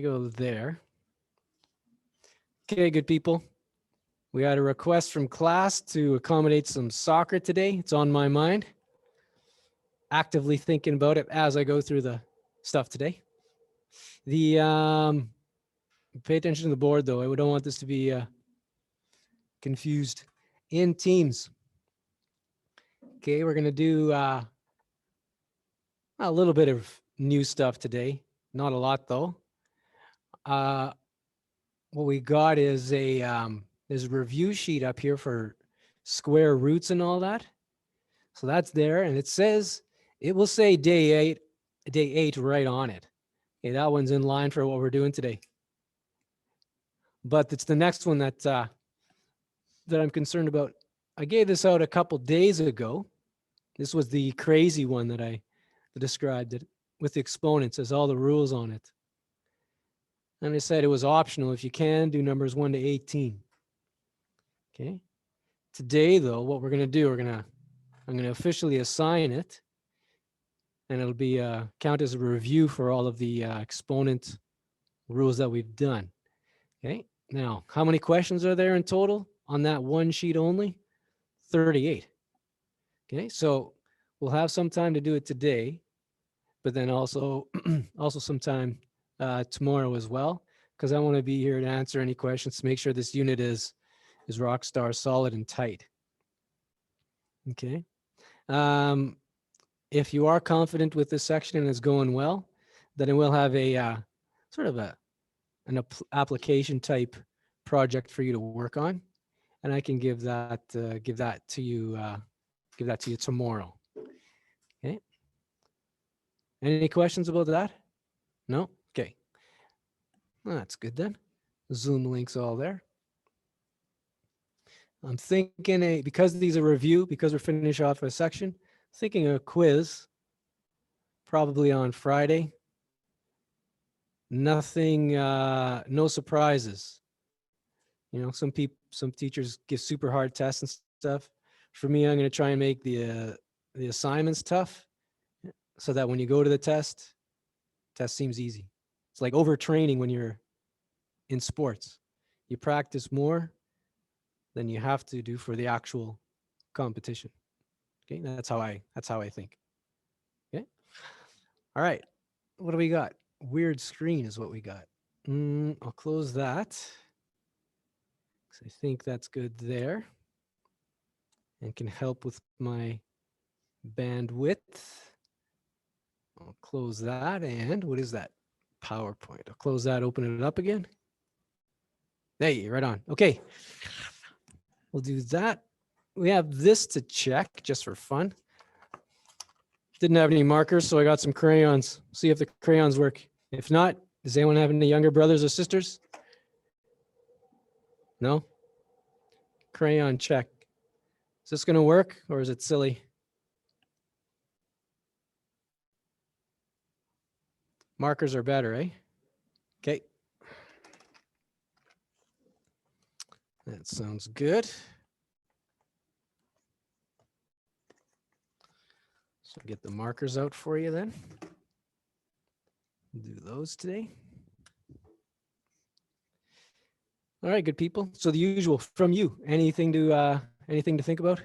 go there. Okay, good people. We had a request from class to accommodate some soccer today. It's on my mind. Actively thinking about it as I go through the stuff today. The pay attention to the board though. I don't want this to be confused. In teams. Okay, we're gonna do a little bit of new stuff today. Not a lot though. What we got is there's a review sheet up here for square roots and all that. So that's there, and it will say day eight right on it. Okay, that one's in line for what we're doing today. But it's the next one that I'm concerned about. I gave this out a couple days ago. This was the crazy one that I described it with the exponents as all the rules on it. And I said it was optional. If you can, do numbers 1 to 18. Okay. Today, though, what we're going to do, I'm going to officially assign it. And it'll be count as a review for all of the exponent rules that we've done. Okay. Now, how many questions are there in total on that one sheet only? 38. Okay. So we'll have some time to do it today, but then also some time tomorrow as well, because I want to be here to answer any questions to make sure this unit is rock star solid and tight. Okay. If you are confident with this section and it's going well, then we'll have a sort of an application type project for you to work on, and I can give that to you tomorrow. Okay. Any questions about that? No? Okay. Well, that's good then. Zoom links all there. I'm thinking because these are review, because we're finishing off a section, thinking a quiz probably on Friday. Nothing, no surprises. You know, some teachers give super hard tests and stuff. For me, I'm going to try and make the assignments tough so that when you go to the test seems easy. It's like overtraining when you're in sports. You practice more than you have to do for the actual competition. Okay, that's how I think. Okay. All right. What do we got? Weird screen is what we got. I'll close that. I think that's good there and can help with my bandwidth. I'll close that. And what is that? PowerPoint. I'll close that, open it up again. Hey, right on. Okay. We'll do that. We have this to check just for fun. Didn't have any markers, so I got some crayons. See if the crayons work. If not, does anyone have any younger brothers or sisters? No? Crayon check. Is this going to work or is it silly? Markers are better, eh? Okay. That sounds good. So get the markers out for you then. Do those today. All right, good people. So the usual from you. Anything to think about?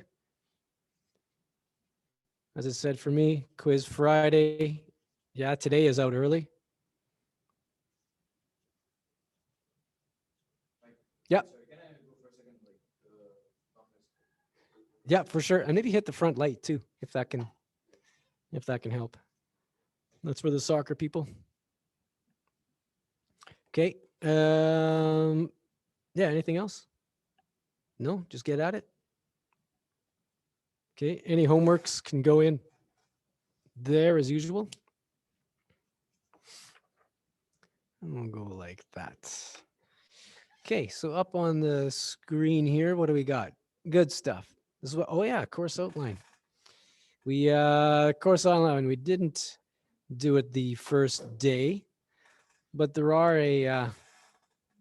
As I said, for me, quiz Friday. Yeah, today is out early. Yeah. Yeah, for sure. And maybe hit the front light too, if that can help. That's for the soccer people. Okay. Yeah, anything else? No, just get at it. Okay, any homeworks can go in there as usual. And we'll go like that. Okay, so up on the screen here, what do we got? Good stuff. This is what, oh yeah, course outline. We, course outline, we didn't do it the first day, but there are a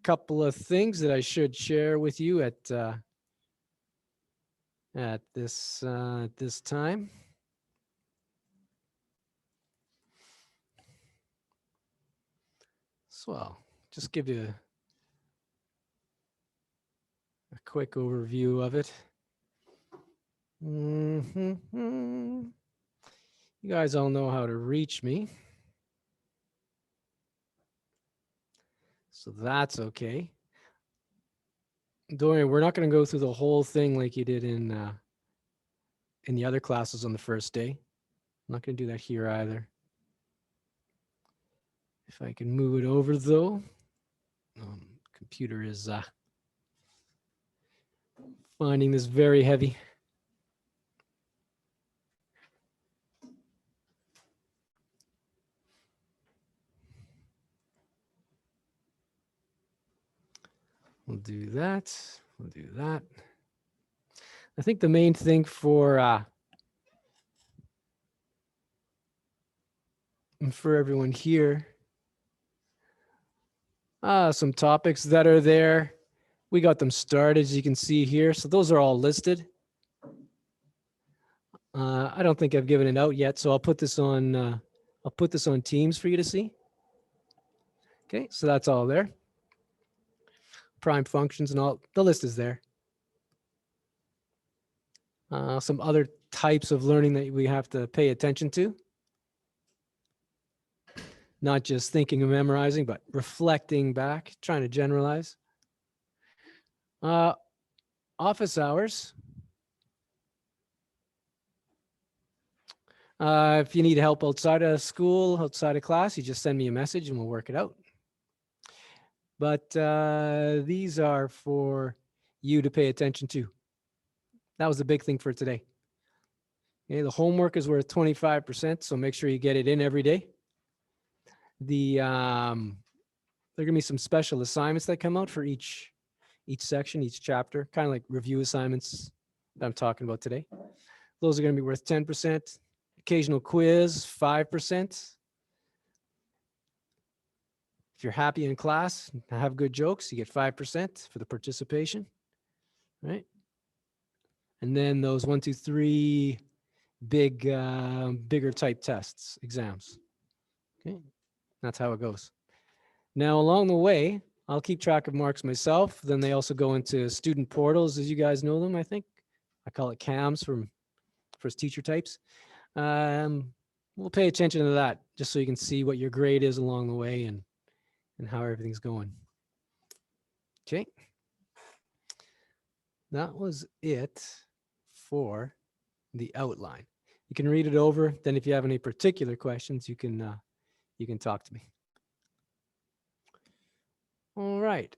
couple of things that I should share with you at this time. So I'll just give you a quick overview of it. You guys all know how to reach me. So that's okay. Don't worry, we're not going to go through the whole thing like you did in the other classes on the first day. I'm not going to do that here either. If I can move it over though. Computer is finding this very heavy. We'll do that. We'll do that. I think the main thing for everyone here, some topics that are there. We got them started, as you can see here. So those are all listed. I don't think I've given it out yet, so I'll put this on. I'll put this on Teams for you to see. Okay, so that's all there. Prime functions and all. The list is there. Some other types of learning that we have to pay attention to. Not just thinking and memorizing, but reflecting back, trying to generalize. Office hours. If you need help outside of school, outside of class, you just send me a message and we'll work it out. But these are for you to pay attention to. That was the big thing for today. Okay, the homework is worth 25%, so make sure you get it in every day. There are gonna be some special assignments that come out for each section, each chapter, kind of like review assignments that I'm talking about today. Those are gonna be worth 10%. Occasional quiz, 5%. If you're happy in class and have good jokes, you get 5% for the participation, right? And then those 1, 2, 3 bigger type tests, exams. Okay, that's how it goes. Now, along the way, I'll keep track of marks myself. Then they also go into student portals, as you guys know them, I think. I call it CAMs for teacher types. We'll pay attention to that just so you can see what your grade is along the way and how everything's going. Okay. That was it for the outline. You can read it over. Then if you have any particular questions, you can talk to me. All right.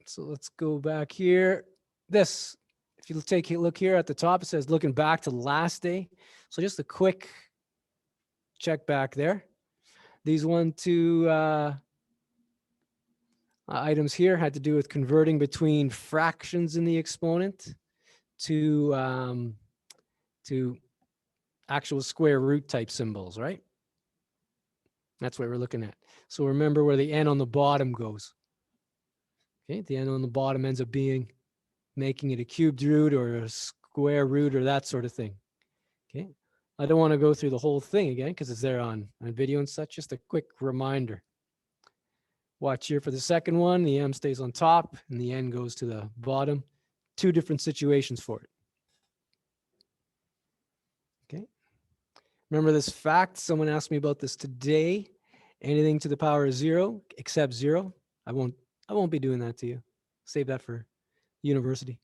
So let's go back here. This, if you take a look here at the top, it says looking back to the last day. So just a quick check back there. These 1, 2 items here had to do with converting between fractions in the exponent to actual square root type symbols, right? That's what we're looking at. So remember where the n on the bottom goes. Okay, the n on the bottom ends up making it a cubed root or a square root or that sort of thing. Okay, I don't want to go through the whole thing again because it's there on video and such. Just a quick reminder. Watch here for the second one. The m stays on top and the n goes to the bottom. 2 different situations for it. Okay. Remember this fact? Someone asked me about this today. Anything to the power of 0 except 0. I won't be doing that to you. Save that for university.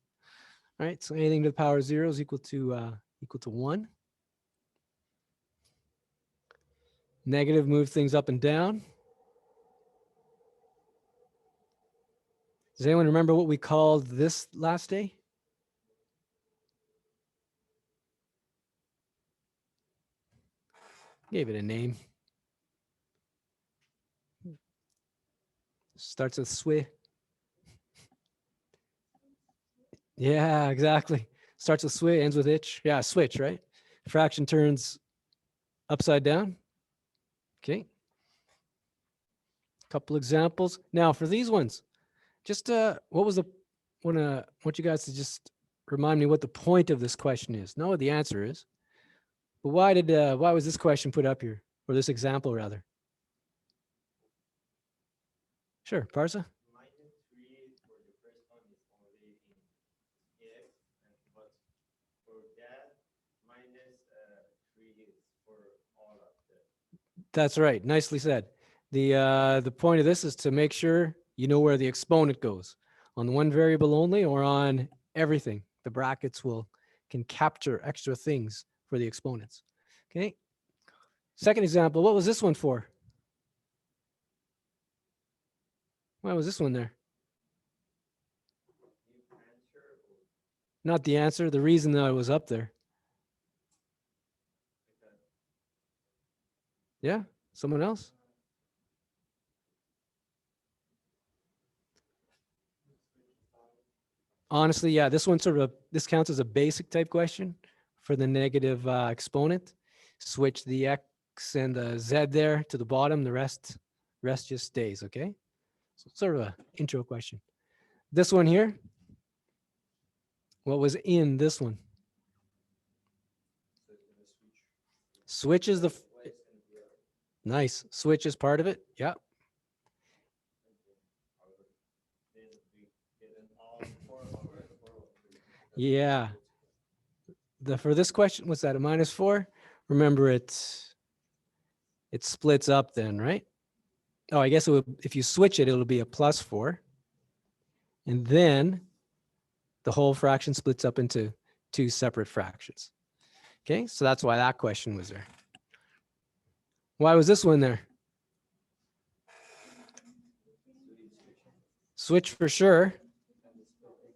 All right. So anything to the power of 0 is equal to 1. Negative move things up and down. Does anyone remember what we called this last day? Gave it a name. Starts with swi. Yeah, exactly. Starts with swi, ends with itch. Yeah, switch, right? Fraction turns upside down. Okay. Couple examples. Now for these ones, just what was the want you guys to just remind me what the point of this question is. Not what the answer is, but why was this question put up here, or this example rather? Sure, Parsa. -3 for the first one is only in x, but for that, -3 is for all of them. That's right. Nicely said. The point of this is to make sure you know where the exponent goes on one variable only or on everything. The brackets will can capture extra things for the exponents. Okay. Second example. What was this one for? Why was this one there? You answer or Not the answer. The reason that it was up there. because Yeah. Someone else? Honestly, yeah. This one sort of this counts as a basic type question for the negative exponent. Switch the x and the z there to the bottom. The rest just stays. Okay. So it's sort of a intro question. This one here, what was in this one? so it's gonna switch. Switch is the Y is gonna be R. nice. Switch is part of it. Yeah. Okay. Over. Then we get an all four over four over three because it's Yeah. multiple. The for this question, what's that? A -4? Remember it splits up then, right? Oh, I guess it would, if you switch it, it'll be a +4. And then the whole fraction splits up into two separate fractions. Okay, so that's why that question was there. Why was this one there? Switching Switch for sure. and the splitting.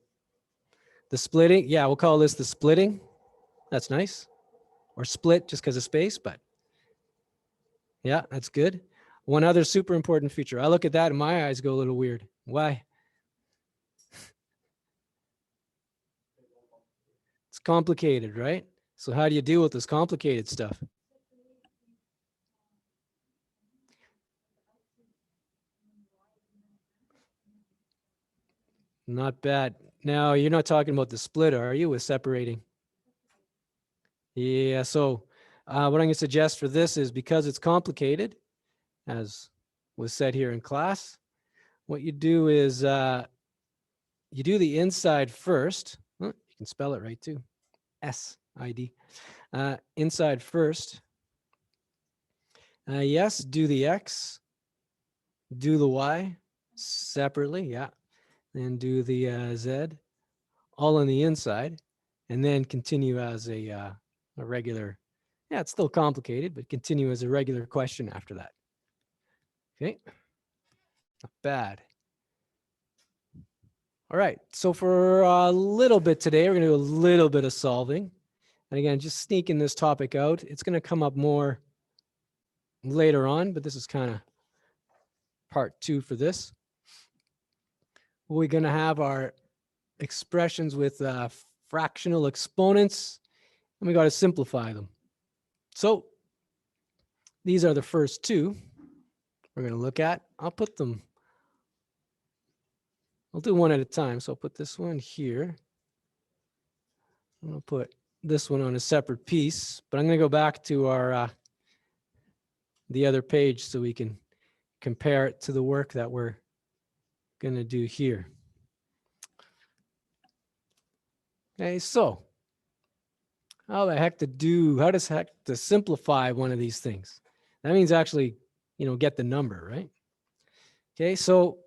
The splitting, yeah, we'll call this the splitting. That's nice. Or split just because of space, but yeah, that's good. One other super important feature. I look at that and my eyes go a little weird. Why? It's complicated, right? So how do you deal with this complicated stuff? Not bad. Now, you're not talking about the split, are you, with separating? Yeah, so what I'm going to suggest for this is because it's complicated, as was said here in class, what you do is you do the inside first. You can spell it right too. S-I-D. Inside first. Yes, do the X, do the Y separately, yeah. Then do the Z all on the inside, and then continue as a regular, yeah, it's still complicated, but continue as a regular question after that. Okay, not bad. All right, so for a little bit today, we're gonna do a little bit of solving. And again, just sneaking this topic out. It's gonna come up more later on, but this is kind of part 2 for this. We're gonna have our expressions with fractional exponents, and we got to simplify them. So these are the first two we're going to look at. I'll put them, I'll do one at a time. So I'll put this one here. I'm going to put this one on a separate piece, but I'm going to go back to our the other page so we can compare it to the work that we're going to do here. Okay, so how does heck to simplify one of these things? That means actually, get the number, right? Okay, so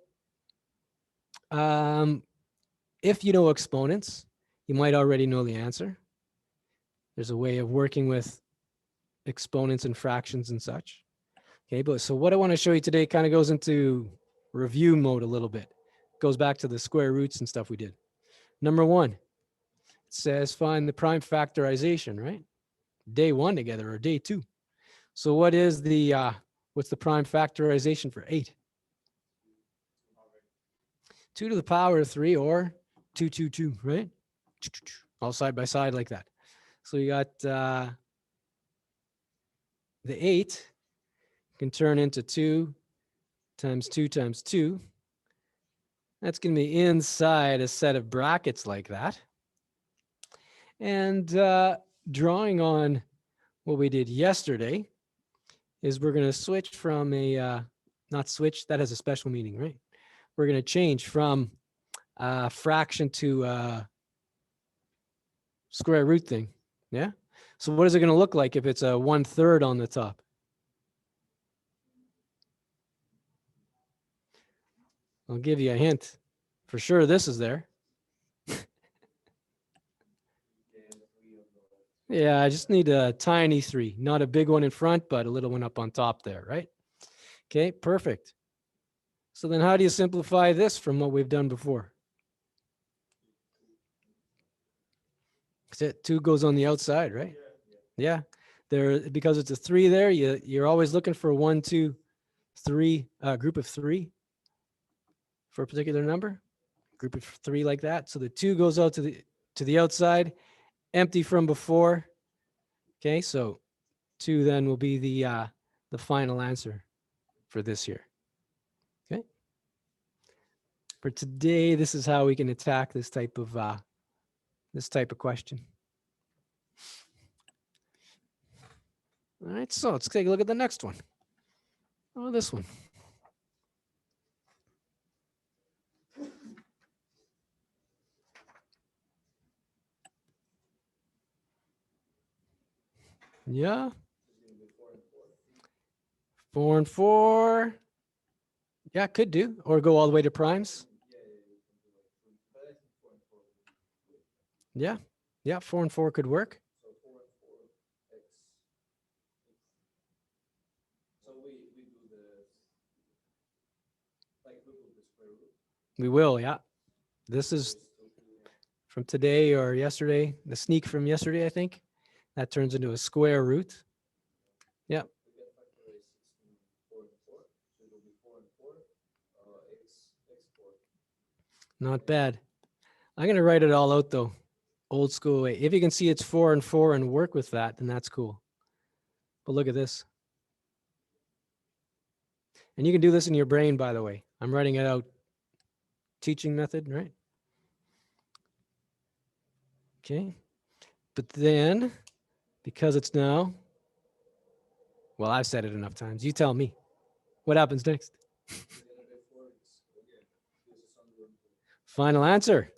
if you know exponents, you might already know the answer. There's a way of working with exponents and fractions and such. Okay, but so what I want to show you today kind of goes into review mode a little bit. Goes back to the square roots and stuff we did. Number 1, it says find the prime factorization, right? Day 1 together or day 2. So what's the prime factorization for 8? 2 to the power of 3 or 2, 2, 2, right? All side by side like that. So you got the 8 can turn into 2 times 2 times 2. That's going to be inside a set of brackets like that. And drawing on what we did yesterday is we're going to switch from not switch, that has a special meaning, right? we're going to change from fraction to square root thing. Yeah. So what is it going to look like if it's a 1/3 on the top? I'll give you a hint. For sure, this is there. Yeah, I just need a tiny 3, not a big one in front, but a little one up on top there, right? Okay, perfect. So then how do you simplify this from what we've done before? That's it. 2 goes on the outside, right? Yeah. There, because it's a 3 there, you're always looking for 1, 2, 3, group of 3 for a particular number. Group of 3 like that. So the 2 goes out to the outside, empty from before. Okay, so 2 then will be the final answer for this year. Okay. For today, this is how we can attack this type of question. All right, so let's take a look at the next one. Oh, this one. Yeah. 4 and 4. Yeah, could do. Or go all the way to primes. Yeah. Yeah, 4 and 4 could work. We will, yeah. This is from today or yesterday, the sneak from yesterday, I think. That turns into a square root. Yeah. Not bad. I'm going to write it all out though, old school way. If you can see it's 4 and 4 and work with that, then that's cool. But look at this. And you can do this in your brain, by the way. I'm writing it out. Teaching method, right? Okay. But then, because it's now, well, I've said it enough times. You tell me. What happens next? Final answer.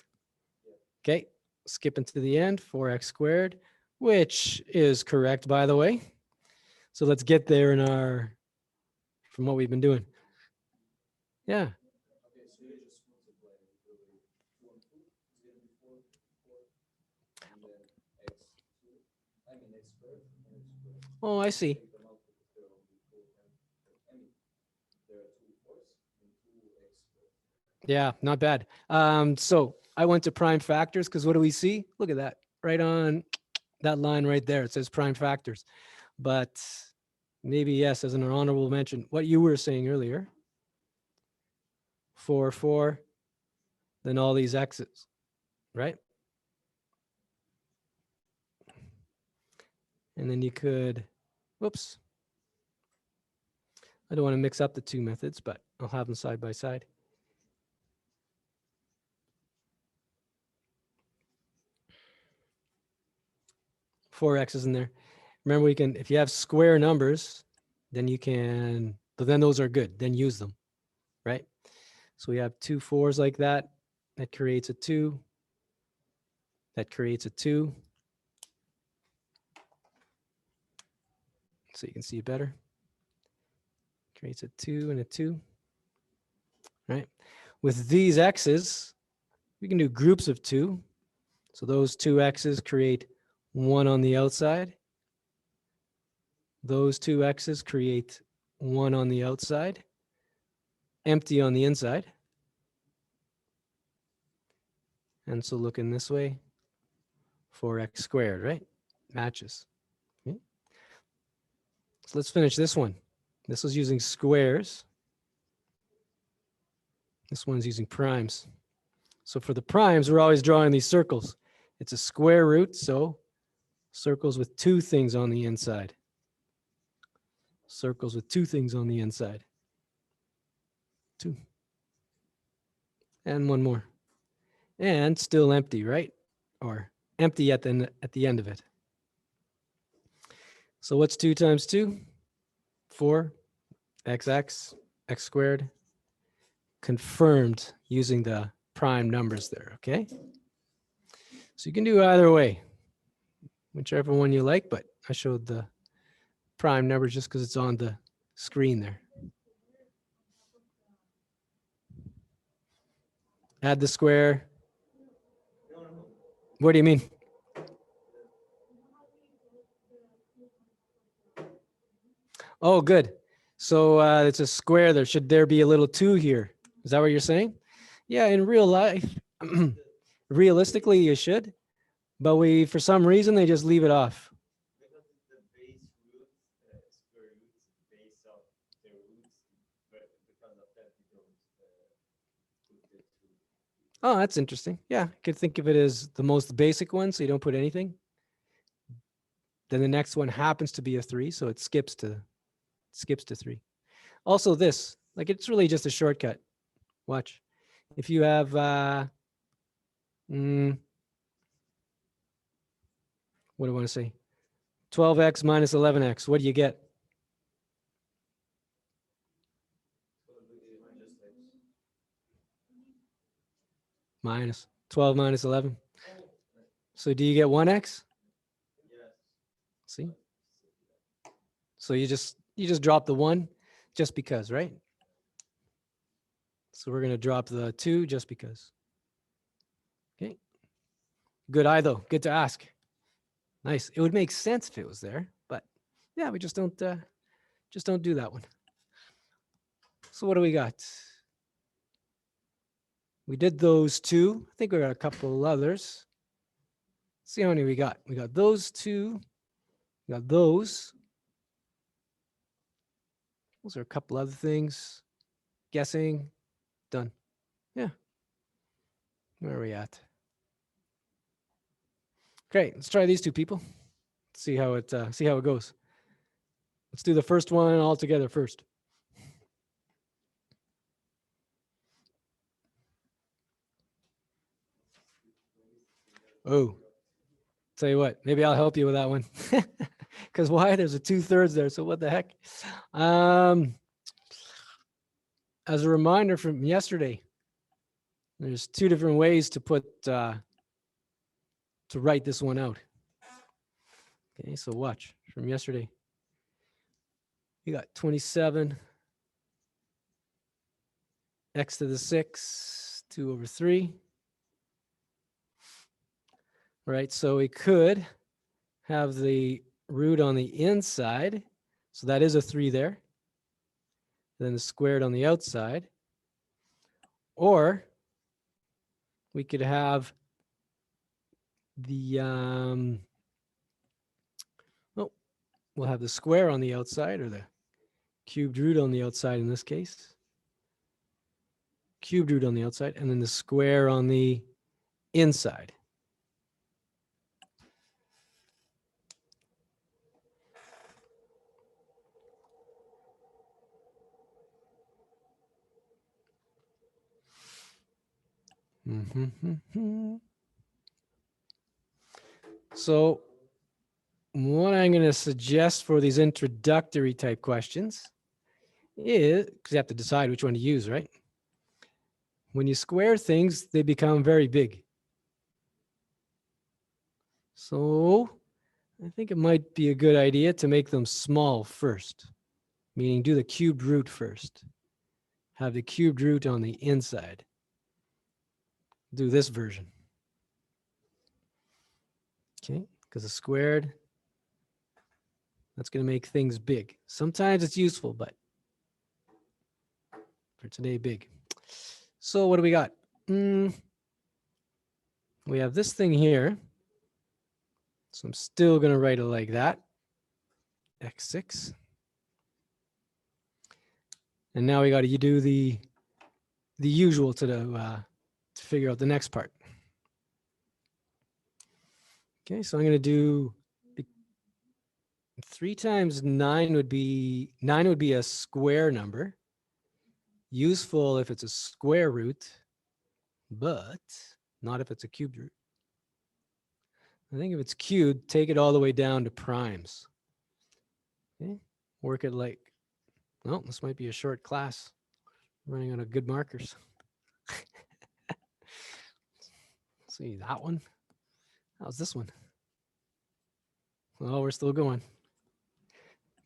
Okay. Skipping to the end, 4x squared, which is correct, by the way. So let's get there from what we've been doing. Yeah. Oh, I see. Yeah, not bad. So I went to prime factors because what do we see? Look at that. Right on that line right there. It says prime factors. But maybe, yes, as an honorable mention, what you were saying earlier, 4, 4, then all these x's, right? And then you could, whoops. I don't want to mix up the two methods, but I'll have them side by side. Four x's in there. Remember, we can, if you have square numbers, then you can, but then those are good. Then use them, right? So we have 2 4s like that. That creates a 2. That creates a 2. So you can see it better. Creates a 2 and a 2. Right? With these x's, we can do groups of 2. So those 2 x's create 1 on the outside. Those 2 x's create 1 on the outside. Empty on the inside. And so looking this way, 4x squared, right? Matches. Okay. So let's finish this one. This was using squares. This one's using primes. So for the primes, we're always drawing these circles. It's a square root, so circles with 2 things on the inside. Circles with 2 things on the inside. 2. And 1 more. And still empty, right? Or empty at the end of it. So what's 2 times 2? 4. XX, x squared. confirmed using the prime numbers there, okay? So you can do either way, whichever one you like, but I showed the prime numbers just because it's on the screen there. Add the square. What do you mean? Oh, good. So it's a square there. Should there be a little 2 here? Is that what you're saying? Yeah, in real life, realistically, you should. But for some reason, they just leave it off. Because it's the base roots, square roots, base of the roots, but because of that, we don't put the two. Oh, that's interesting. Yeah, I could think of it as the most basic one, so you don't put anything. Then the next one happens to be a 3, so it skips to 3. Also this, like it's really just a shortcut. Watch. If you have, what do I want to say? 12x minus 11x, what do you get? Minus 12 minus 11. So do you get 1x? Yes. See? So you just drop the 1 just because, right? So we're going to drop the 2 just because. Okay. Good eye though. Good to ask. Nice. It would make sense if it was there, but yeah, we just don't do that one. So what do we got? We did those 2. I think we got a couple others. Let's see how many we got. We got those 2. We got those. Those are a couple other things. Guessing. Done. Yeah. Where are we at? Great. Let's try these 2 people. See how it goes. Let's do the first one all together first. Oh, tell you what, maybe I'll help you with that one. Because why? There's a 2/3 there. So what the heck? As a reminder from yesterday, there's 2 different ways to write this one out. Okay, so watch from yesterday. You got 27 x to the 6, 2/3. Right, so we could have the root on the inside. So that is a 3 there. Then the squared on the outside. Or we could have the, we'll have the square on the outside, or the cubed root on the outside in this case. Cubed root on the outside, and then the square on the inside. So what I'm going to suggest for these introductory type questions is, because you have to decide which one to use, right? When you square things, they become very big. So I think it might be a good idea to make them small first, meaning do the cubed root first. Have the cubed root on the inside. Do this version. Okay, because the squared, that's going to make things big. Sometimes it's useful, but for today, big. So what do we got? We have this thing here. So I'm still going to write it like that. X6. And now we got to do the usual to figure out the next part. Okay, so I'm going to do 3 times 9 would be a square number. Useful if it's a square root, but not if it's a cubed root. I think if it's cubed, take it all the way down to primes. Okay, work it like, well, this might be a short class. Running out of good markers. See that one? How's this one? Well, we're still going.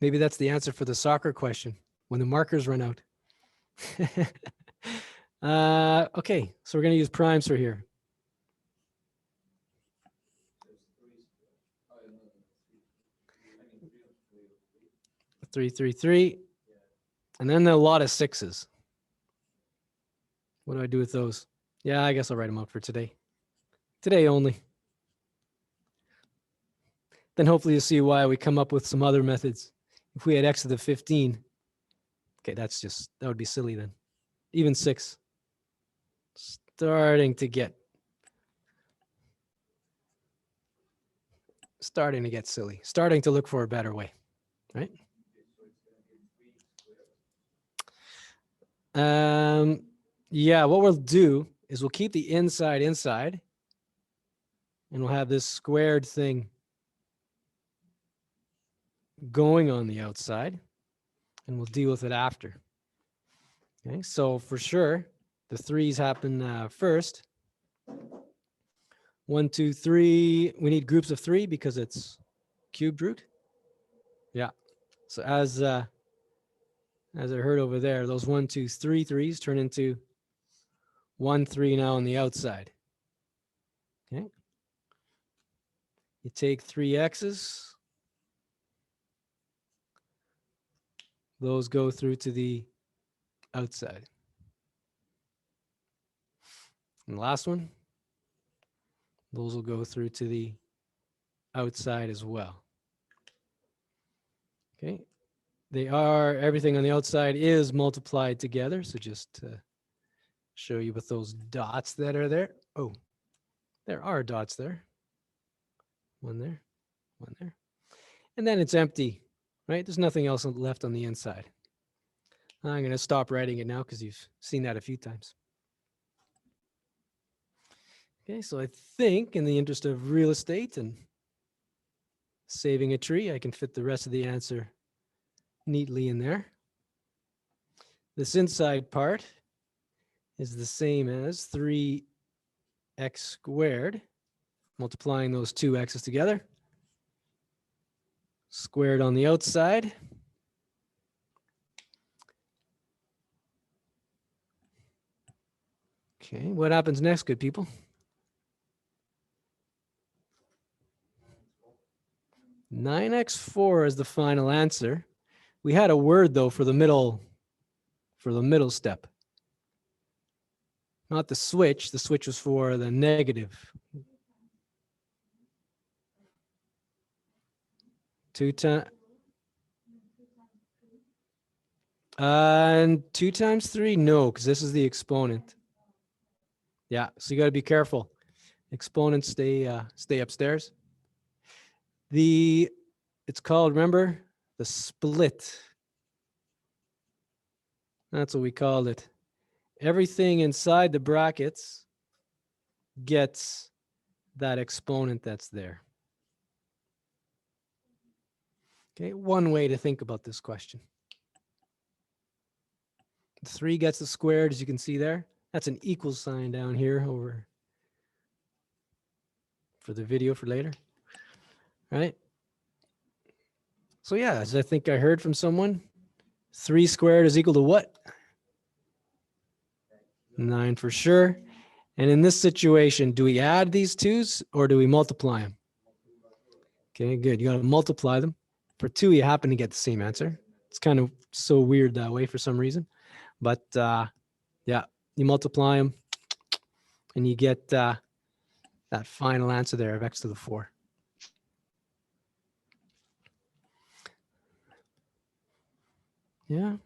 Maybe that's the answer for the soccer question when the markers run out. Okay, so we're going to use primes for here. Three, three, three. And then a lot of sixes. What do I do with those? Yeah, I guess I'll write them out for today. Today only. Then hopefully you'll see why we come up with some other methods. If we had x to the 15, okay, that would be silly then. Even 6. Starting to get silly. Starting to look for a better way, right? Yeah, what we'll do is we'll keep the inside, and we'll have this squared thing going on the outside, and we'll deal with it after. Okay, so for sure, the 3's happen first. 1, 2, 3. We need groups of 3 because it's cubed root. Yeah. So as I heard over there, those 1, 2, 3 3s turn into 1, 3 now on the outside. Okay. You take 3 x's. Those go through to the outside. And the last one, those will go through to the outside as well. Okay. Everything on the outside is multiplied together. So just to show you with those dots that are there. Oh, there are dots there. One there, one there. And then it's empty, right? There's nothing else left on the inside. I'm going to stop writing it now because you've seen that a few times. Okay, so I think in the interest of real estate and saving a tree, I can fit the rest of the answer neatly in there. This inside part is the same as 3x squared, multiplying those two x's together, squared on the outside. Okay, what happens next, good people? 9x4 is the final answer. We had a word though for the middle step. Not the switch. The switch was for the negative. 2 times and 2 times 3, no, because this is the exponent. Yeah, so you got to be careful. Exponents stay upstairs. It's called, remember, the split. That's what we called it. Everything inside the brackets gets that exponent that's there. Okay, one way to think about this question. 3 gets the squared, as you can see there. That's an equal sign down here over for the video for later, right? So yeah, as I think I heard from someone, 3 squared is equal to what? 9 for sure. And in this situation, do we add these 2's or do we multiply them? Okay, good. You got to multiply them. For 2, you happen to get the same answer. It's kind of so weird that way for some reason. But yeah, you multiply them and you get that final answer there of x to the 4. Yeah.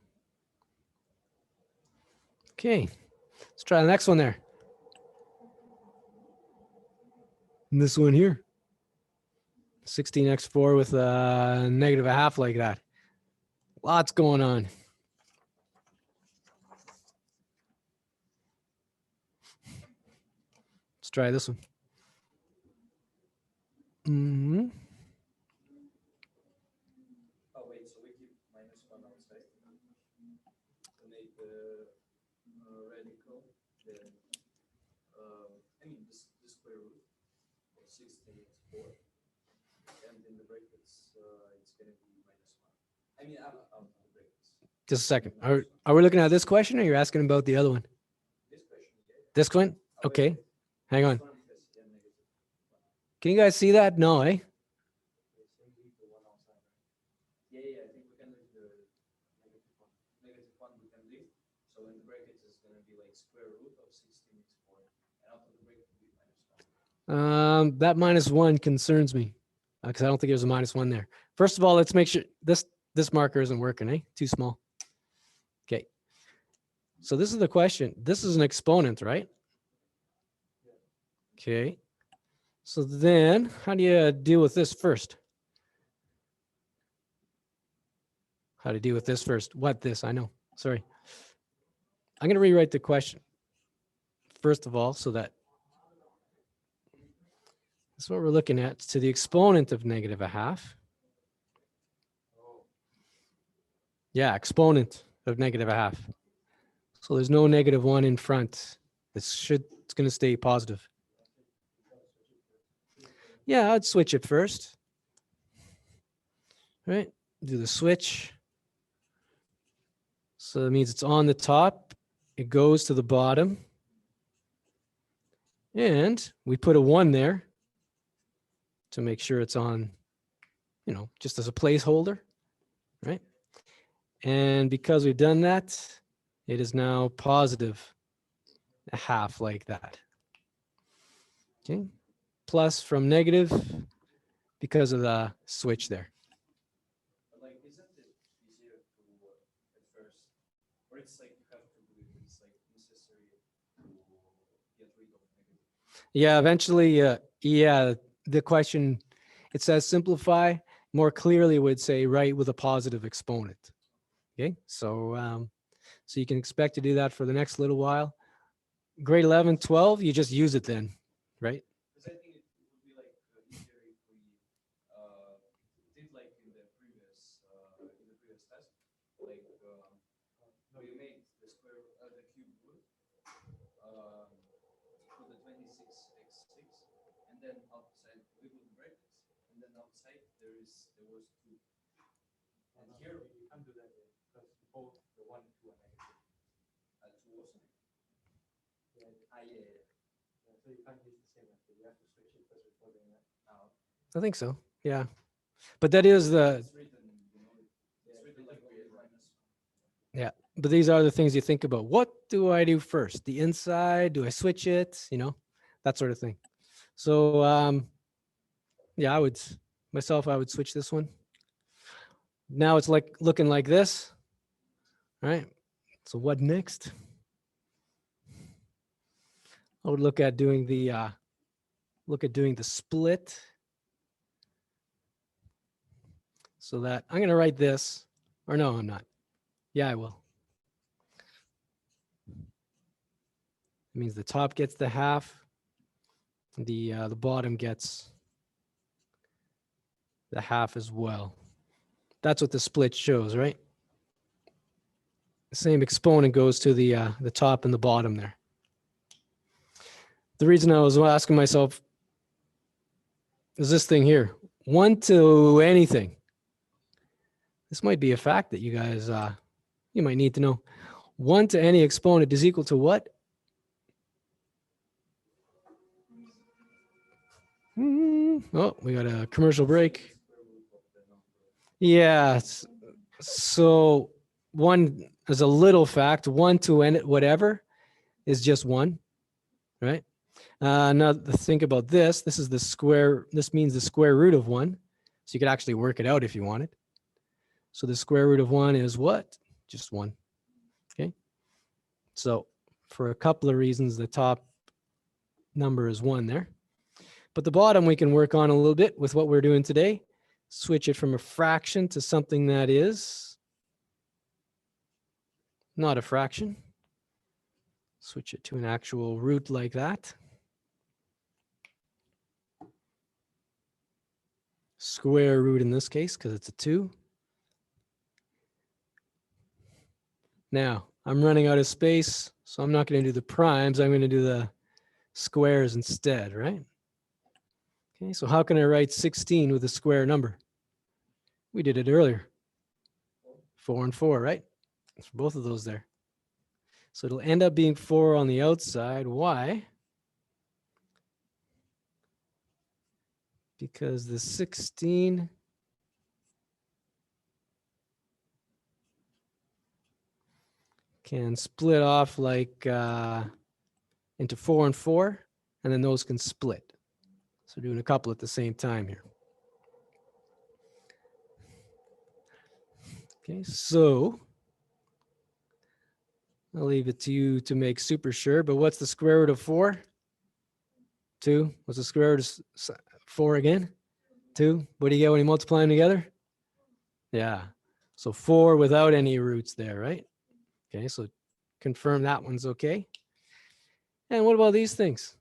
Okay, let's try the next one there. And this one here. 16x4 with a negative a half like that. Lots going on. Let's try this one. Mm-hmm. Oh, wait, so we keep -1 outside to make the 16x4, and in the brackets, it's going to be -1. I mean, out of the brackets. Just a second. Are we looking at this question, or you're asking about the other one? This question, yeah. This one? Oh, wait, Okay. wait. Hang This on. one has a negative 1. Can you guys see that? No, eh? Yes, and leave the 1 outside, right? Yeah, I think we can leave the -1. -1 we can leave. So in the brackets, it's going to be like square root of 16x4. And out of the bracket will be -1. That -1 concerns me because I don't think there's a -1 there. First of all, let's make sure this marker isn't working, eh? Too small. Okay. So this is the question. This is an exponent, right? Okay. So then how do you deal with this first? How to deal with this first? What this? I know. Sorry. I'm going to rewrite the question. First of all, so that that's what we're looking at. To the exponent of -1/2. Yeah, exponent of -1/2. So there's no -1 in front. It's going to stay positive. Yeah, I'd switch it first. Right? Do the switch. So that means it's on the top. It goes to the bottom. And we put a 1 there to make sure it's on, just as a placeholder, right? And because we've done that, it is now +1/2 like that. Okay. Plus from negative because of the switch there. But like, isn't it easier to at first, or it's like you have to do it? It's like necessary to get rid of negative. Yeah, eventually, yeah, the question, it says simplify, more clearly would say write with a positive exponent. Okay, so you can expect to do that for the next little while. Grade 11, 12, you just use it then, right? Because I think it would be like easier if we did like in the previous test, like we made the cube root for the 26x6, and then outside we put the brackets, and then outside there was 2. And here you can't do that because both the 1 and 2 are negative. 2 also. Yeah. Yeah. So you can't use the same method. You have to switch it because we're putting that out. I think so, yeah. But that is the, It's written, it's written like -1. yeah, but these are the things you think about. What do I do first? The inside, do I switch it? That sort of thing. So, yeah, I would switch this one. Now it's like looking like this, right? So what next? I would look at doing the split. So that I'm going to write this, or no, I'm not. Yeah, I will. It means the top gets the half, the bottom gets the half as well. That's what the split shows, right? The same exponent goes to the top and the bottom there. The reason I was asking myself is this thing here, 1 to anything. This might be a fact that you guys you might need to know. 1 to any exponent is equal to what? Oh, we got a commercial break. Yeah. So 1 is a little fact. 1 to n whatever is just 1, right? Now think about this. This is the square. This means the square root of 1. So you could actually work it out if you wanted. So the square root of 1 is what? Just 1. Okay. So for a couple of reasons, the top number is 1 there. But the bottom we can work on a little bit with what we're doing today. Switch it from a fraction to something that is not a fraction. Switch it to an actual root like that. Square root in this case because it's a 2. Now, I'm running out of space, so I'm not going to do the primes. I'm going to do the squares instead, right? Okay, so how can I write 16 with a square number? We did it earlier. 4 and 4, right? It's both of those there. So it'll end up being 4 on the outside. Why? Because the 16 can split off like into 4 and 4, and then those can split. So we're doing a couple at the same time here. Okay, so I'll leave it to you to make super sure, but what's the square root of 4? 2. What's the square root of 4 again? 2. What do you get when you multiply them together? Yeah. So 4 without any roots there, right? Okay, so confirm that one's okay. And what about these things?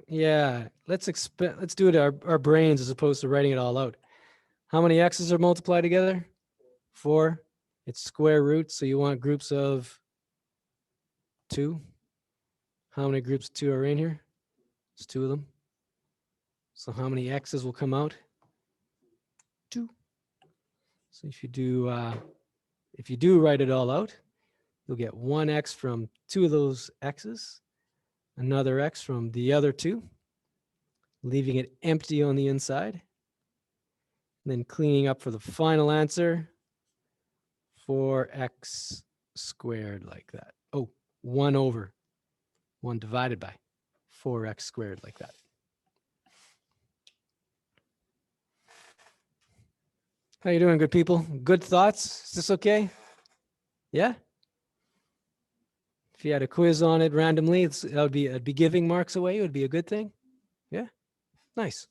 Yeah, let's do it our brains as opposed to writing it all out. How many x's are multiplied together? 4. It's square root, so you want groups of 2. How many groups of 2 are in here? It's 2 of them. So how many x's will come out? 2. So if you do write it all out, you'll get 1 x from 2 of those x's, another x from the other 2, leaving it empty on the inside, and then cleaning up for the final answer, 4x squared like that. Oh, 1 over 1 divided by 4x squared like that. How you doing, good people? Good thoughts? Is this okay? Yeah? If you had a quiz on it randomly, I'd be giving marks away. It would be a good thing. Yeah? Nice.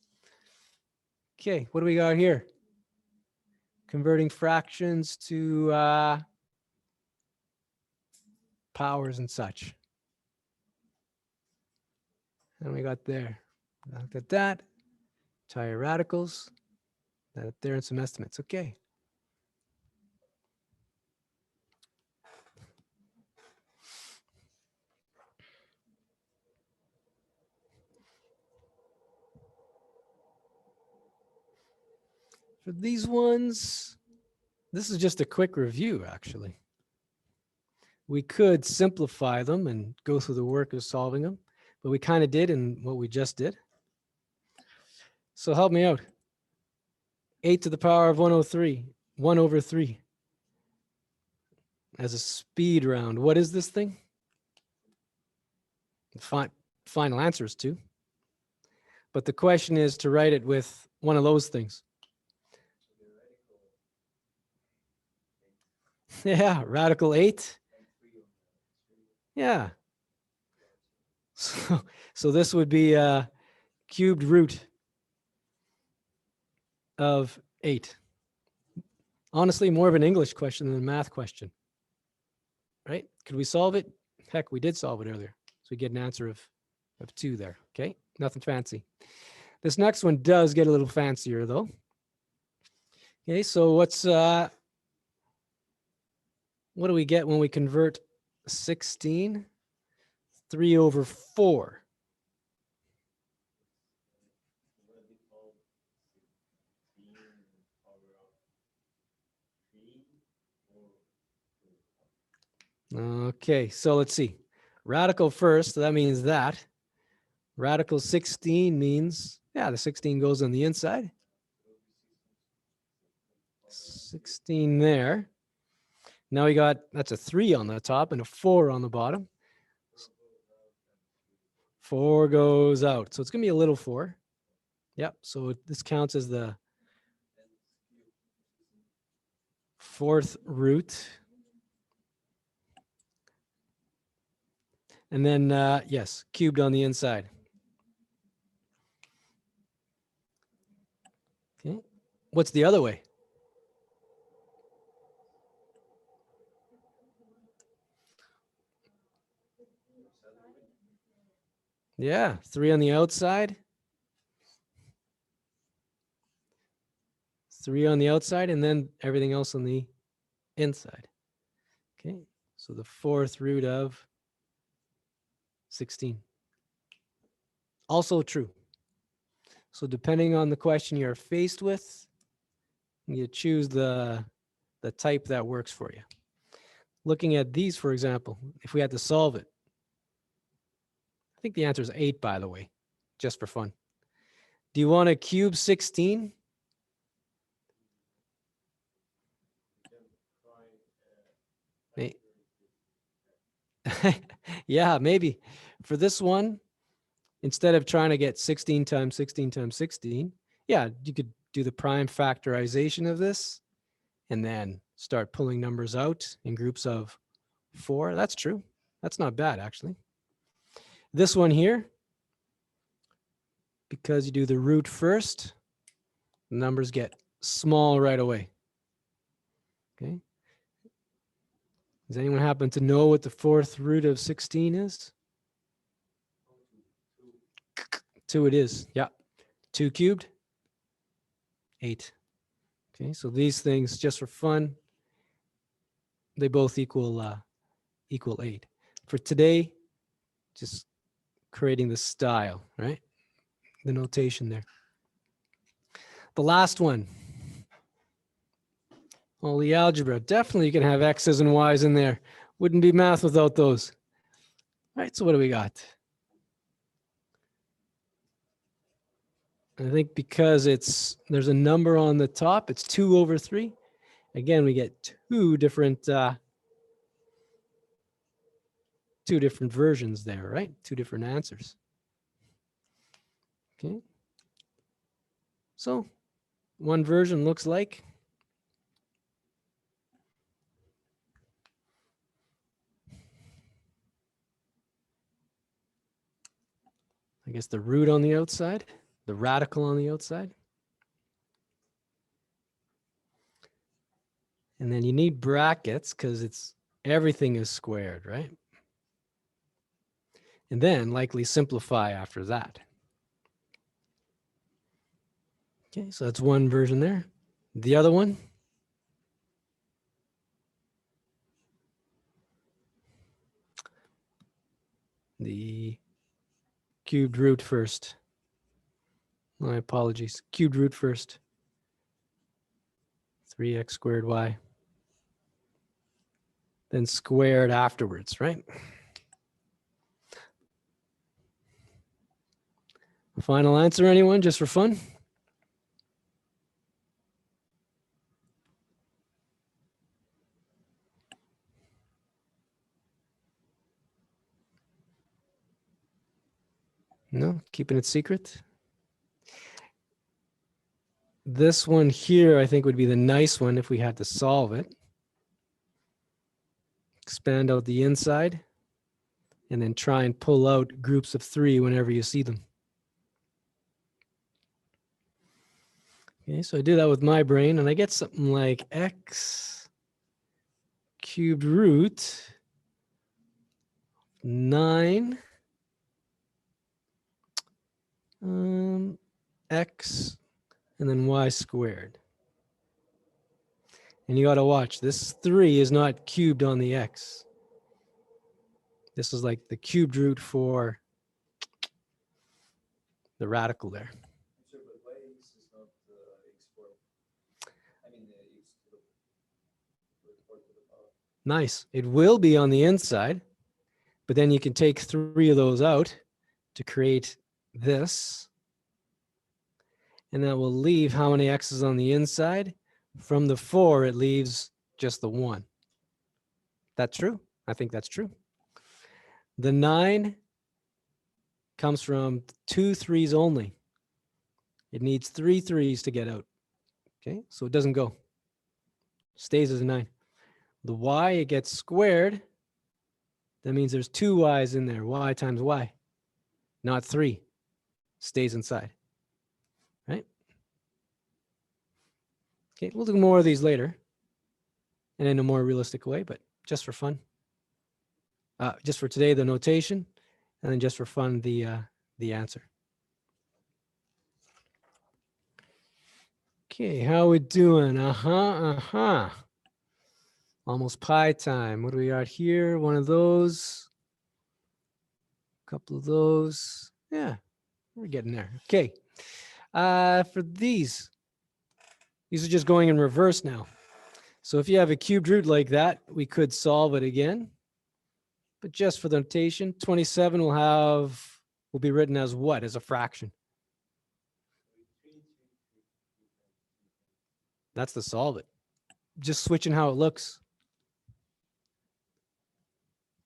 Okay, what do we got here? Converting fractions to powers and such. And we got there. Look at that. Entire radicals. That up there and some estimates. Okay. For these ones, this is just a quick review, actually. We could simplify them and go through the work of solving them, but we kind of did in what we just did. So help me out. 8 to the power of 103, 1 over 3. As a speed round, what is this thing? The final answer is 2. But the question is to write it with one of those things. Yeah, radical 8. Yeah. So this would be a cubed root of 8. Honestly, more of an English question than a math question. Right? Could we solve it? Heck, we did solve it earlier. So we get an answer of 2 there. Okay, nothing fancy. This next one does get a little fancier though. Okay, so what do we get when we convert 16? 3 over 4. Okay, so let's see. Radical first, so that means that. Radical 16 means, yeah, the 16 goes on the inside. 16 there. Now we got, that's a 3 on the top and a 4 on the bottom. 4 goes out. So it's going to be a little 4. Yep, so this counts as the 4th root. And then, yes, cubed on the inside. Okay, what's the other way? Yeah, 3 on the outside. 3 on the outside, and then everything else on the inside. Okay, so the 4th root of 16. Also true. So depending on the question you're faced with, you choose the type that works for you. Looking at these, for example, if we had to solve it, I think the answer is 8, by the way, just for fun. Do you want to cube 16? Yeah, maybe. For this one, instead of trying to get 16 times 16 times 16, yeah, you could do the prime factorization of this and then start pulling numbers out in groups of 4. That's true. That's not bad, actually. This one here, because you do the root first, the numbers get small right away. Okay. Does anyone happen to know what the 4th root of 16 is? 2 it is. Yeah. 2 cubed? 8. Okay, so these things, just for fun, they both equal 8. For today, just creating the style, right? The notation there. The last one. Well, the algebra. Definitely you can have X's and Y's in there. Wouldn't be math without those. All right, so what do we got? I think because there's a number on the top, it's 2 over 3. Again, we get two different versions there, right? 2 different answers. Okay. So one version looks like I guess the root on the outside, the radical on the outside. And then you need brackets because everything is squared, right? And then likely simplify after that. Okay, so that's one version there. The other one, the cubed root first. My apologies. Cubed root first. 3x squared y. Then squared afterwards, right? Final answer, anyone, just for fun? No, keeping it secret. This one here, I think, would be the nice one if we had to solve it. Expand out the inside, and then try and pull out groups of 3 whenever you see them. Okay, so I do that with my brain, and I get something like x cubed root 9 x and then y squared. And you got to watch, this 3 is not cubed on the x. This is like the cubed root for the radical there. Sure, but why x is not x squared? I mean, x to the 4 to the power. Nice. It will be on the inside, but then you can take 3 of those out to create this. And that will leave how many x's on the inside? From the 4, it leaves just the 1. That's true? I think that's true. The 9 comes from 2 3s only. It needs 3 3s to get out. Okay, so it doesn't go. Stays as a 9. The y, it gets squared. That means there's 2 y's in there. Y times y, not 3. Stays inside. Right? Okay, we'll do more of these later and in a more realistic way, but just for fun. Just for today, the notation, and then just for fun, the answer. Okay, how we doing? Almost pie time. What do we got here? One of those. A couple of those. Yeah. We're getting there. Okay. For these are just going in reverse now. So if you have a cubed root like that, we could solve it again. But just for the notation, 27 will be written as what? As a fraction. That's to solve it. Just switching how it looks.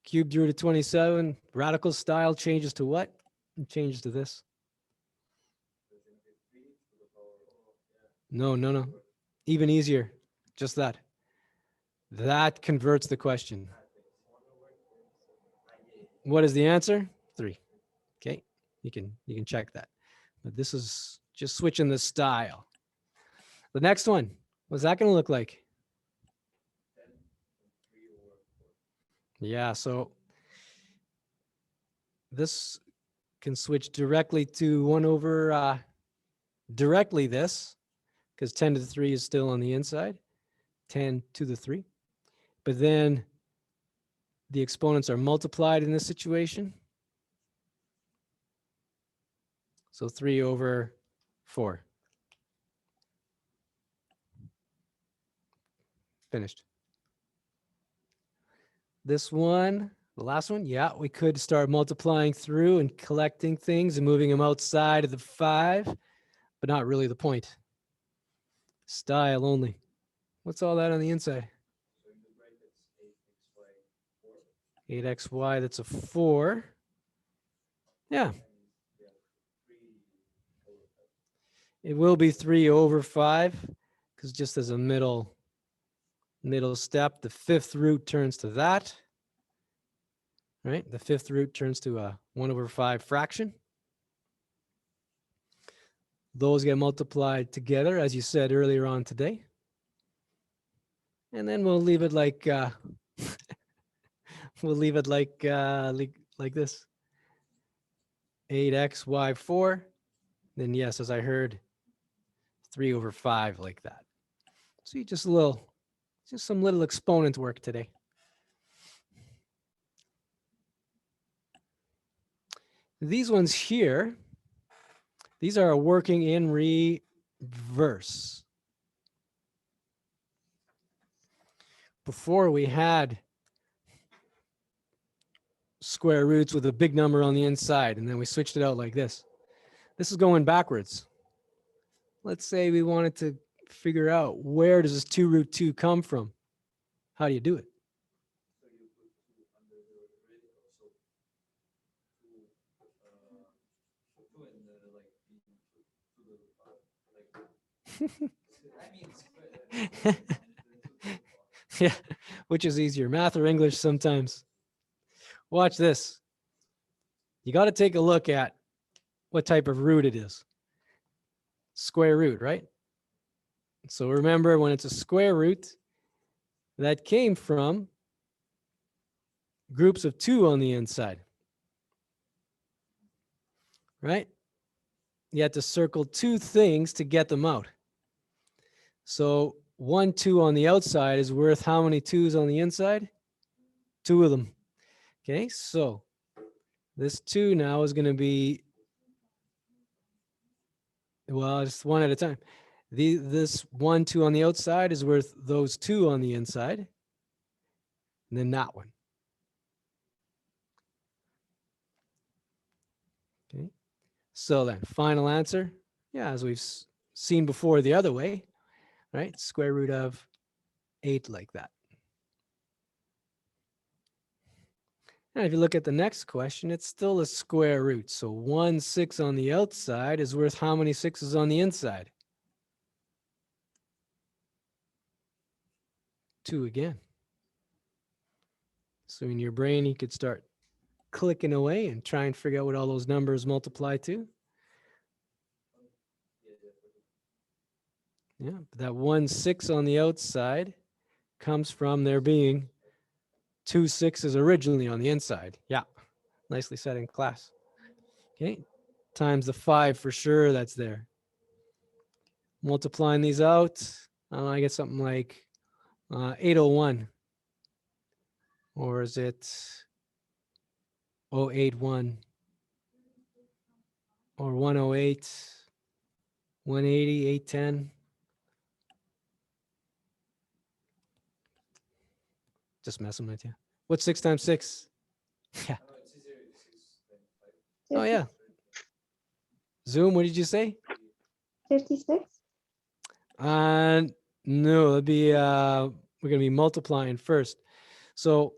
Cubed root of 27, radical style changes to what? It changes to this. No. Even easier. Just that. That converts the question. What is the answer? 3. Okay. You can check that. But this is just switching the style. The next one, what's that going to look like? Yeah, so this can switch directly to 1 over directly this, because 10 to the 3 is still on the inside, 10 to the 3. But then the exponents are multiplied in this situation. So 3 over 4. Finished. This one, the last one, yeah, we could start multiplying through and collecting things and moving them outside of the 5, but not really the point. Style only. What's all that on the inside? 8xy, that's a 4. Yeah. It will be 3 over 5, because just as a middle step, the 5th root turns to that. Right? The 5th root turns to a 1 over 5 fraction. Those get multiplied together, as you said earlier on today. And then we'll leave it like like this. 8xy 4. Then yes, as I heard, 3 over 5 like that. See, just some little exponent work today. These ones here, these are working in reverse. Before we had square roots with a big number on the inside, and then we switched it out like this. This is going backwards. Let's say we wanted to figure out, where does this 2 root 2 come from? How do you do it? Yeah, which is easier, math or English sometimes? Watch this. You got to take a look at what type of root it is. Square root, right? So remember, when it's a square root, that came from groups of 2 on the inside, right? You had to circle 2 things to get them out. So 1, 2 on the outside is worth how many 2's on the inside? 2 of them. Okay, so this 2 now is going to be, well, just one at a time. This 1, 2 on the outside is worth those 2 on the inside, and then that one. Okay, so then final answer, yeah, as we've seen before the other way, right? Square root of 8 like that. And if you look at the next question, it's still a square root. So 1 6 on the outside is worth how many 6's on the inside? 2 again. So in your brain, you could start clicking away and try and figure out what all those numbers multiply to. Yeah, but that 1 6 on the outside comes from there being 2 6's originally on the inside. Yeah, nicely said in class. Okay, times the 5 for sure, that's there. Multiplying these out, I get something like 801. Or is it 081? or 108, 180, 810. Just messing with you. What's 6 times 6? Yeah. No, it's easier. It's 625. Oh, yeah. Zoom, what did you say? 56. Uh, no, it'd be, we're going to be multiplying first. So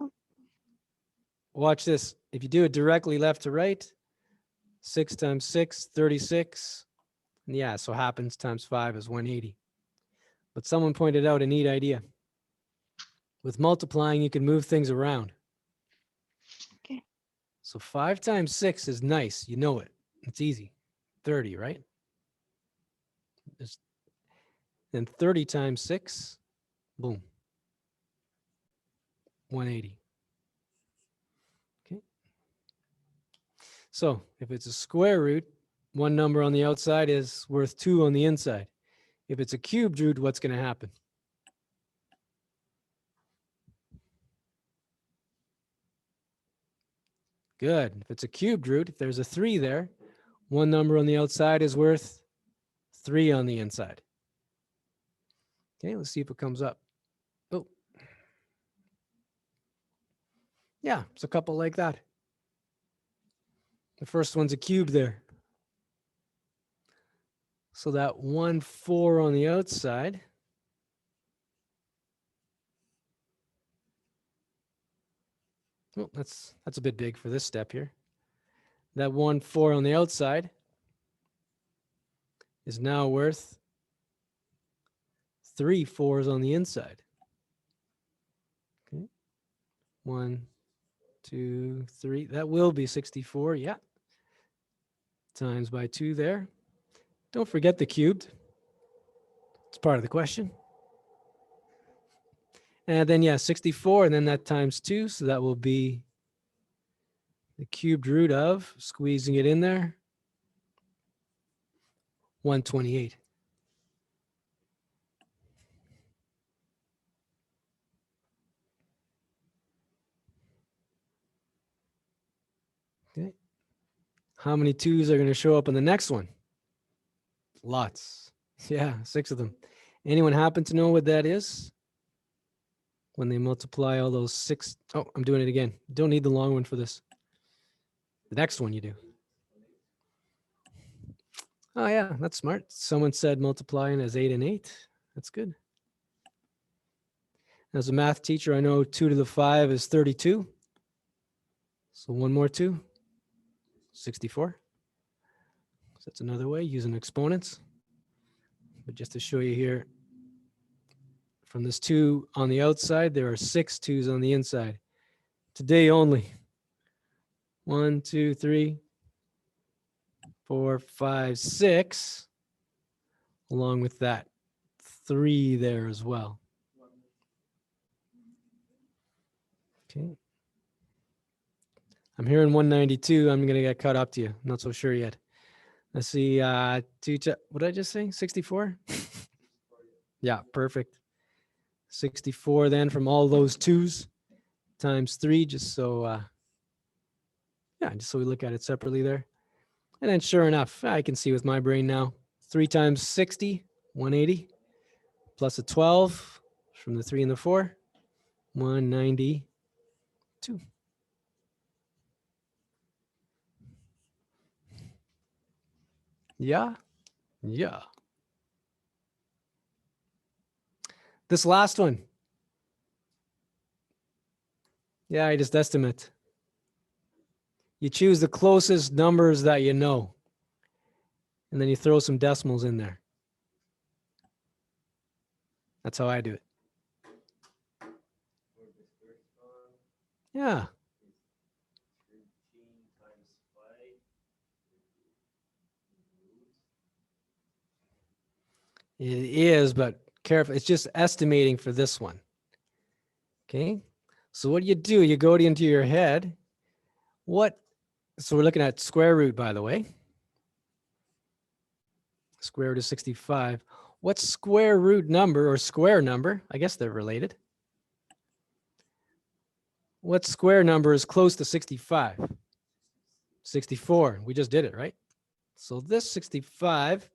watch this. If you do it directly left to right, 6 times 6, 36. Yeah, so happens times 5 is 180. But someone pointed out a neat idea. With multiplying, you can move things around. Okay. So 5 times 6 is nice. You know it. It's easy. 30, right? Then 30 times 6, boom. 180. Okay. So if it's a square root, one number on the outside is worth 2 on the inside. If it's a cubed root, what's going to happen? Good. If it's a cubed root, if there's a 3 there, one number on the outside is worth 3 on the inside. Okay, let's see if it comes up. Oh. Yeah, it's a couple like that. The first one's a cube there. So that 1, 4 on the outside. Oh, that's a bit big for this step here. That 1, 4 on the outside is now worth 3 4s on the inside. Okay. 1, 2, 3. That will be 64. Yeah. Times by 2 there. Don't forget the cubed. It's part of the question. And then, yeah, 64, and then that times 2. So that will be the cubed root of, squeezing it in there, 128. Okay. How many 2s are going to show up in the next one? Lots. Yeah, 6 of them. Anyone happen to know what that is? When they multiply all those 6. Oh, I'm doing it again. Don't need the long one for this. The next one you do. Oh, yeah, that's smart. Someone said multiplying as 8 and 8. That's good. As a math teacher, I know 2 to the 5 is 32. So one more 2, 64. So that's another way, using exponents. But just to show you here, from this 2 on the outside, there are 6 2s on the inside. Today only. 1, 2, 3, 4, 5, 6. Along with that 3 there as well. Okay. I'm hearing 192. I'm going to get caught up to you. I'm not so sure yet. Let's see. What did I just say? 64? Yeah, perfect. 64 then from all those 2s times 3, just so, just so we look at it separately there. And then sure enough, I can see with my brain now, 3 times 60, 180, plus a 12 from the 3 and the 4, 192. Yeah. Yeah. This last one. Yeah, I just estimate. You choose the closest numbers that you know. And then you throw some decimals in there. That's how I do it. Yeah. It is, but careful. It's just estimating for this one. Okay. So what do? You go into your head. So we're looking at square root, by the way. Square root of 65. What square root number or square number? I guess they're related. What square number is close to 65? 64. We just did it, right? So this 65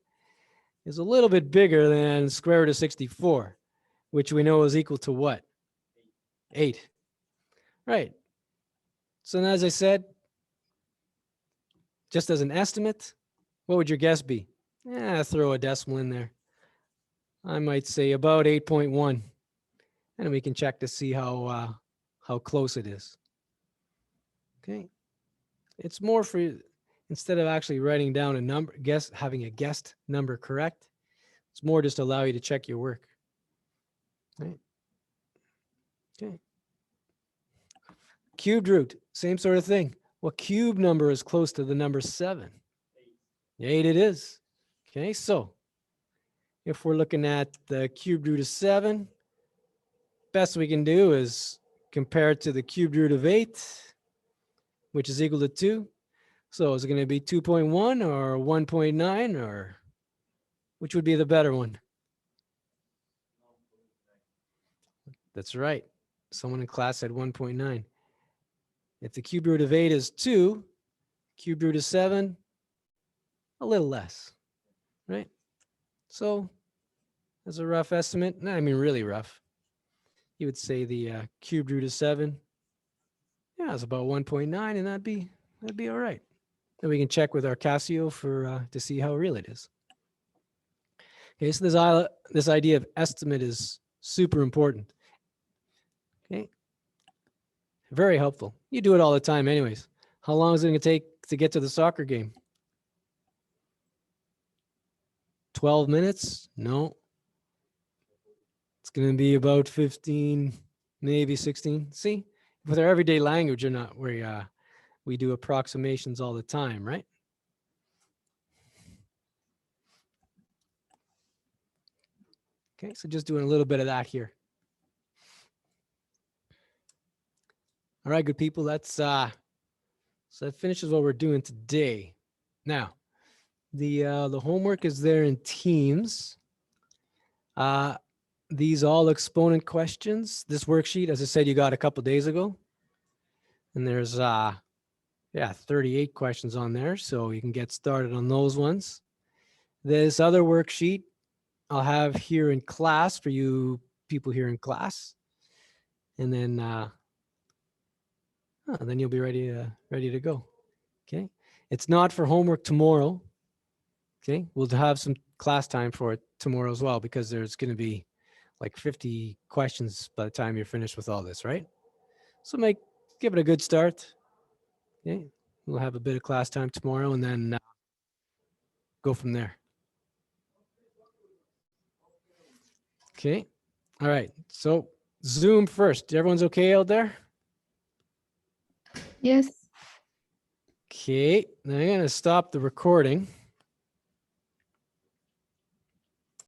is a little bit bigger than square root of 64, which we know is equal to what? 8. Right. So now, as I said, just as an estimate, what would your guess be? Throw a decimal in there. I might say about 8.1. And we can check to see how close it is. Okay. It's more for, instead of actually writing down a number, having a guessed number correct, it's more just to allow you to check your work. Right. Okay. Cubed root, same sort of thing. What cube number is close to the number 7? 8 it is. Okay, so if we're looking at the cubed root of 7, best we can do is compare it to the cubed root of 8, which is equal to 2. So is it going to be 2.1 or 1.9, or which would be the better one? That's right. Someone in class said 1.9. If the cube root of 8 is 2, cube root of 7, a little less, right? So as a rough estimate, I mean really rough, you would say the cube root of 7, yeah, it's about 1.9, and that'd be all right. Then we can check with our Casio for to see how real it is. Okay, so this idea of estimate is super important. Okay, very helpful. You do it all the time anyways. How long is it going to take to get to the soccer game? 12 minutes? No. It's going to be about 15, maybe 16. See, with our everyday language, or not, we do approximations all the time, right? Okay, so just doing a little bit of that here. All right, good people. So that finishes what we're doing today. Now, the homework is there in Teams. These all exponent questions. This worksheet, as I said, you got a couple days ago, and there's 38 questions on there, so you can get started on those ones. This other worksheet I'll have here in class for you people here in class, and then you'll be ready to go. Okay, it's not for homework tomorrow. Okay, we'll have some class time for it tomorrow as well, because there's going to be like 50 questions by the time you're finished with all this, right? So give it a good start. Okay, we'll have a bit of class time tomorrow, and then go from there. Okay, all right. So Zoom first. Everyone's okay out there? Yes. Okay, now I'm going to stop the recording.